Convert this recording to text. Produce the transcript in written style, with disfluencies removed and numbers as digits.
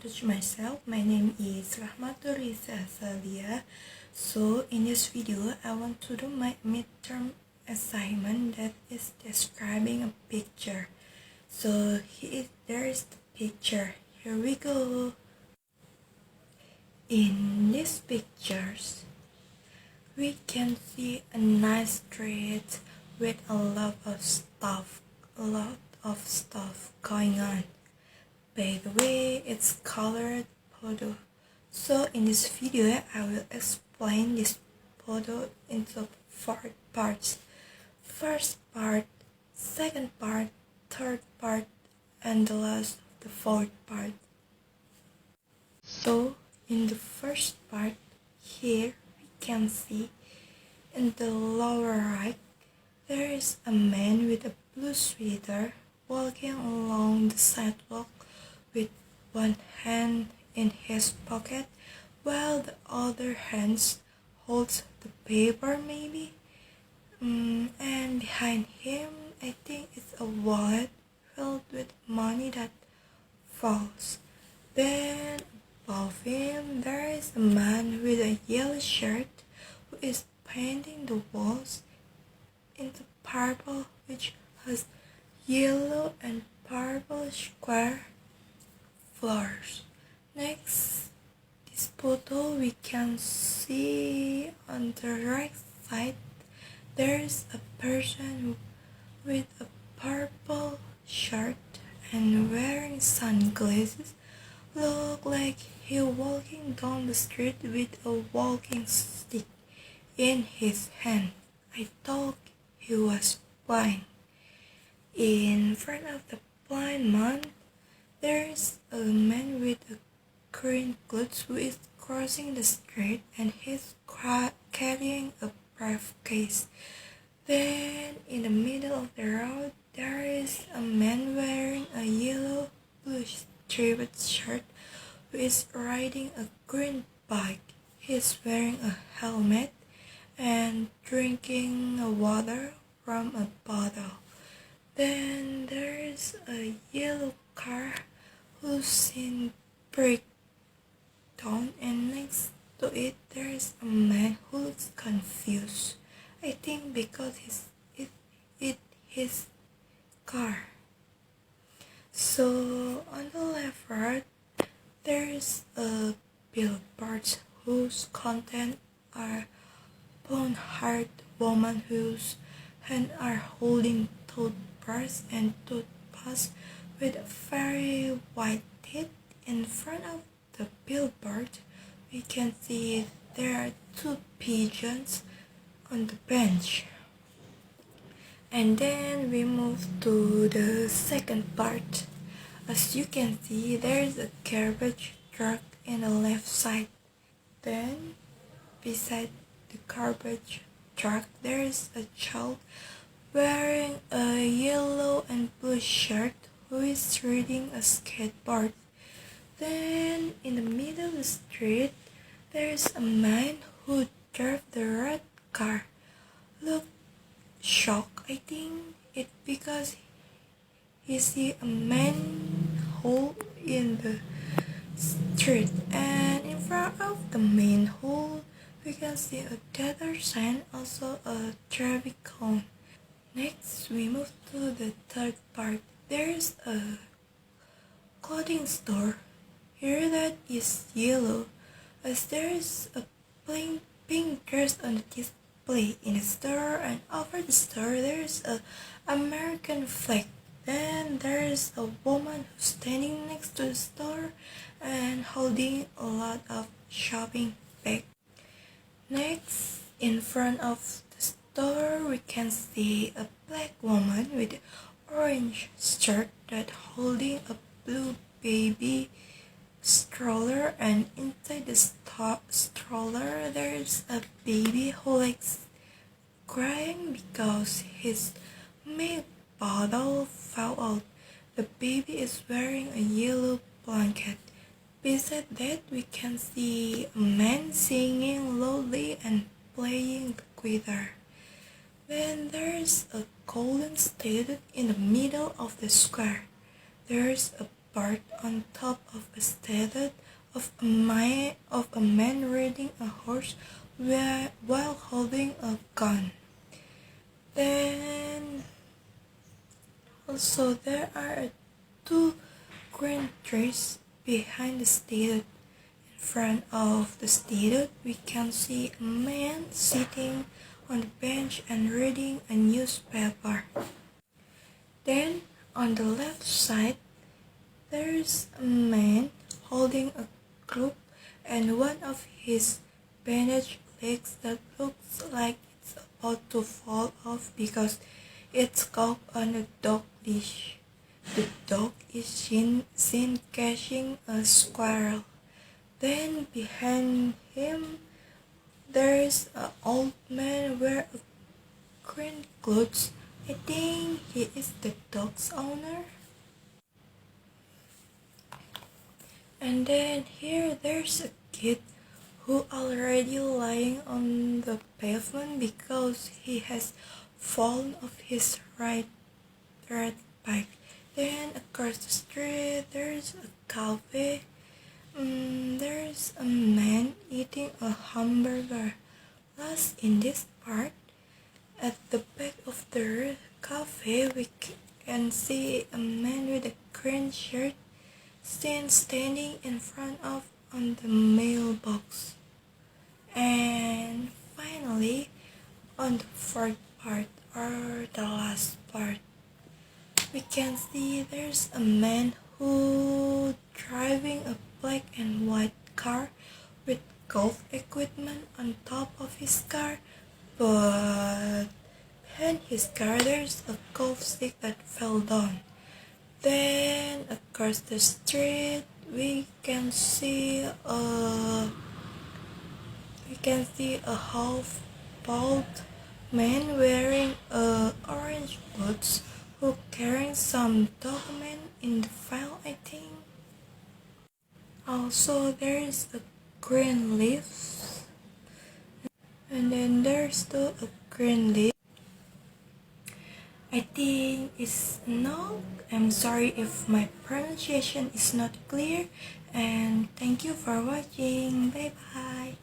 introduce myself. My name is Rahmatur Riza Azalia. So in this video, I want to do my midterm assignment that is describing a picture. So there is the picture. Here we go. In these pictures, we can see a nice street with a lot of stuff going on. By the way, it's colored photo. So in this video, I will explain this photo into 4 parts. First part, second part, third part, and the last, the 4th part. So in the first part, here we can see in the lower right, there is a man with a blue sweater walking along the sidewalk with one hand in his pocket while the other hand holds the paper maybe. And behind him, I think it's a wallet filled with money that falls. Then above him, there is a man with a yellow shirt who is painting the walls into purple, which has yellow and purple square floors. Next, this photo we can see on the right side, there is a person with a purple shirt and wearing sunglasses. Look like he walking down the street with a walking stick in his hand. I thought he was blind. In front of the blind man, there is a man with a green clothes who is crossing the street and he's carrying a briefcase. Then in the middle of the road, there is a man wearing a yellow blue striped shirt who is riding a green bike. He's wearing a helmet and drinking water from a bottle. Then there is a yellow car whose in breakdown, and next to it there is a man who looks confused. I think because it his car. So on the left right, there is a billboard whose content are bone-hard woman whose hands are holding toothbrush and toothpaste with very white teeth. In front of the billboard, we can see there are 2 pigeons on the bench. And then we move to the second part. As you can see, there is a garbage truck in the left side. Then, beside the garbage truck, there is a child wearing a yellow and blue shirt who is riding a skateboard. Then, in the middle of the street, there is a man who drives the red car. Look shocked, I think it's because he see a manhole in the street, and in front of the manhole we can see a danger sign, also a traffic cone. Next, we move to the third part. There is a clothing store here that is yellow, as there is a plain pink dress on the display in the store, and over the store there is a American flag. Then there is a woman who's standing next to the store and holding a lot of shopping bags. Next, in front of the store, we can see a black woman with an orange shirt that holding a blue baby stroller, and inside the stroller there is a baby who likes crying because his milk bottle fell out. The baby is wearing a yellow blanket. Beside that, we can see a man singing loudly and playing the guitar. Then there is a golden statue in the middle of the square. There is a part on top of a statue of a man riding a horse while holding a gun. Then also there are two green trees behind the statue. In front of the statue, we can see a man sitting on the bench and reading a newspaper. Then on the left side, there is a man holding a club and one of his bandaged legs that looks like it's about to fall off because it's caught on a dog leash. The dog is seen catching a squirrel. Then behind him, there is an old man wearing green clothes. I think he is the dog's owner. And then here there's a kid who already lying on the pavement because he has fallen off his right bike. Then across the street there's a cafe. There's a man eating a hamburger. Last in this part, at the back of the cafe we can see a man with a green shirt seen standing in front of on the mailbox. And finally, on the fourth part or the last part, we can see there's a man who driving a black and white car with golf equipment on top of his car, but behind his car there's a golf stick that fell down. Then across the street we can see a half bald man wearing orange boots who carrying some document in the file, I think. Also there is a green leaf, and then there's still a green leaf. I think it's no. I'm sorry if my pronunciation is not clear, and thank you for watching. Bye bye.